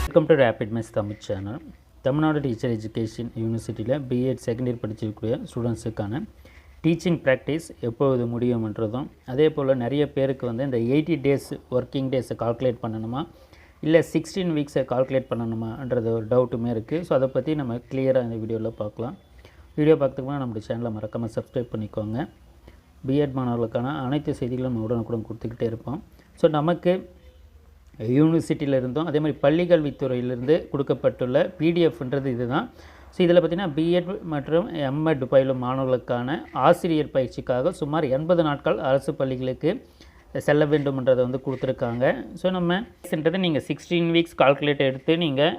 Welcome to RAPIDMINDS Tamil channel. Tamil Nadu teacher education யூனிவர்சிட்டியில் B.Ed second year படிச்சிருக்கக்கூடிய ஸ்டூடெண்ட்ஸுக்கான டீச்சிங் ப்ராக்டிஸ் எப்போது முடியும்ன்றதும், அதே போல் நிறைய பேருக்கு வந்து இந்த 80 டேஸ் ஒர்க்கிங் டேஸை கால்குலேட் பண்ணணுமா இல்லை 16 வீக்ஸை கால்குலேட் பண்ணணுமான்றது ஒரு டவுட்டுமே இருக்குது. ஸோ அதை பற்றி நம்ம கிளியராக இந்த வீடியோவில் பார்க்கலாம். வீடியோ பார்த்துக்கு முன்னாடி நம்மளுடைய சேனலை மறக்காமல் சப்ஸ்கிரைப் பண்ணிக்கோங்க. B.Ed மாணவர்களுக்கான அனைத்து செய்திகளும் நம்ம உடனுக்குடன் கொடுத்துக்கிட்டே இருப்போம். ஸோ நமக்கு யூனிவர்சிட்டியில் இருந்தும் அதே மாதிரி பள்ளிக்கல்வித்துறையிலிருந்து கொடுக்கப்பட்டுள்ள பிடிஎஃப்ன்றது இதுதான். ஸோ இதில் பார்த்திங்கன்னா B.Ed மற்றும் M.Ed பயிலும் மாணவர்களுக்கான ஆசிரியர் பயிற்சிக்காக சுமார் 80 நாட்கள் அரசு பள்ளிகளுக்கு செல்ல வேண்டும்ன்றதை வந்து கொடுத்துருக்காங்க. ஸோ நம்மன்றது நீங்கள் 16 வீக்ஸ் கால்குலேட் எடுத்து நீங்கள்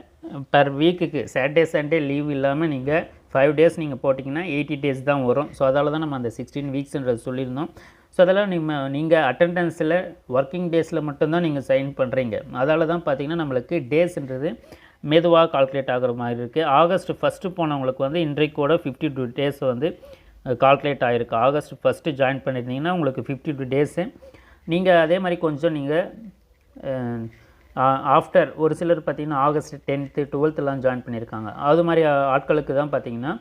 பர் வீக்குக்கு சாட்டர்டே சண்டே லீவ் இல்லாமல் நீங்கள் 5 டேஸ் நீங்கள் போட்டிங்கன்னா 80 டேஸ் தான் வரும். ஸோ அதால் தான் நம்ம அந்த 16 வீக்ஸ்ன்றது சொல்லியிருந்தோம். ஸோ அதெல்லாம் நீங்கள் அட்டெண்டன்ஸில் ஒர்க்கிங் டேஸில் மட்டும்தான் நீங்கள் சைன் பண்ணுறீங்க. அதால் தான் பார்த்திங்கன்னா நம்மளுக்கு டேஸ்ன்றது மெதுவாக கால்குலேட் ஆகிற மாதிரி இருக்குது. ஆகஸ்ட் 1 போனவங்களுக்கு வந்து இன்றைக்கூட 52 டேஸ் வந்து கால்குலேட் ஆகிருக்கு. ஆகஸ்ட் 1 ஜாயின் பண்ணியிருந்தீங்கன்னா உங்களுக்கு 52 டேஸு. நீங்கள் அதே மாதிரி கொஞ்சம் நீங்கள் ஆஃப்டர் ஒரு சிலர் பார்த்திங்கன்னா ஆகஸ்ட் 10th 12th ஜாயின் பண்ணியிருக்காங்க. அது மாதிரி ஆட்களுக்கு தான் பார்த்திங்கன்னா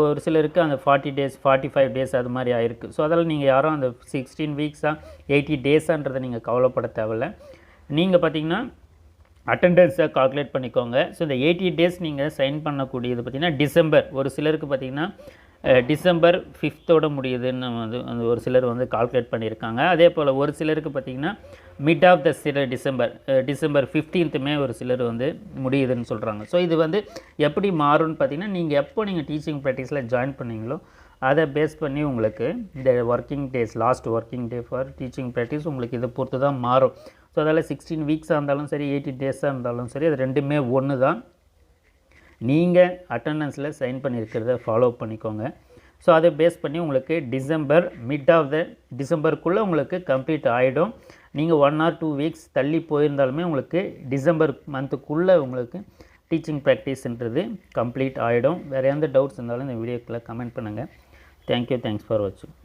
ஒரு சிலருக்கு அந்த 40 டேஸ் 45 டேஸ் அது மாதிரி ஆயிருக்கு. ஸோ அதெல்லாம் நீங்கள் யாரும் அந்த 16 வீக்ஸாக 80 டேஸான்றதை நீங்கள் கவலைப்பட தேவையில்லை. நீங்கள் பார்த்திங்கன்னா அட்டெண்டன்ஸை கால்குலேட் பண்ணிக்கோங்க. ஸோ இந்த 80 டேஸ் நீங்கள் சைன் பண்ணக்கூடியது பார்த்திங்கன்னா டிசம்பர், ஒரு சிலருக்கு பார்த்திங்கன்னா டிசம்பர் 5th முடியுதுன்னு வந்து அந்த ஒரு சிலர் வந்து கால்குலேட் பண்ணியிருக்காங்க. அதே போல் ஒரு சிலருக்கு பார்த்திங்கன்னா mid of the December 15th ஒரு சிலர் வந்து முடியுதுன்னு சொல்கிறாங்க. ஸோ இது வந்து எப்படி மாறும்னு பார்த்திங்கன்னா நீங்கள் எப்போ நீங்கள் டீச்சிங் ப்ராக்டிஸில் ஜாயின் பண்ணீங்களோ அதை பேஸ் பண்ணி உங்களுக்கு இந்த working days last working day for teaching practice உங்களுக்கு இதை பொறுத்து தான் மாறும். ஸோ அதால் 16 வீக்ஸாக இருந்தாலும் சரி 80 டேஸாக இருந்தாலும் சரி அது ரெண்டுமே ஒன்று தான். நீங்கள் அட்டெண்டன்ஸில் சைன் பண்ணியிருக்கிறத ஃபாலோ பண்ணிக்கோங்க. ஸோ அதை பேஸ் பண்ணி உங்களுக்கு டிசம்பர் மிட் ஆஃப் த டிசம்பருக்குள்ளே உங்களுக்கு கம்ப்ளீட் ஆகிடும். நீங்கள் 1 or 2 வீக்ஸ் தள்ளி போயிருந்தாலுமே உங்களுக்கு டிசம்பர் மந்த்துக்குள்ளே உங்களுக்கு டீச்சிங் ப்ராக்டிஸ்ன்றது கம்ப்ளீட் ஆகிடும். வேறு எந்த டவுட்ஸ் இருந்தாலும் இந்த வீடியோக்குள்ளே கமெண்ட் பண்ணுங்கள். தேங்க்யூ, தேங்க்ஸ் ஃபார் வாட்சிங்.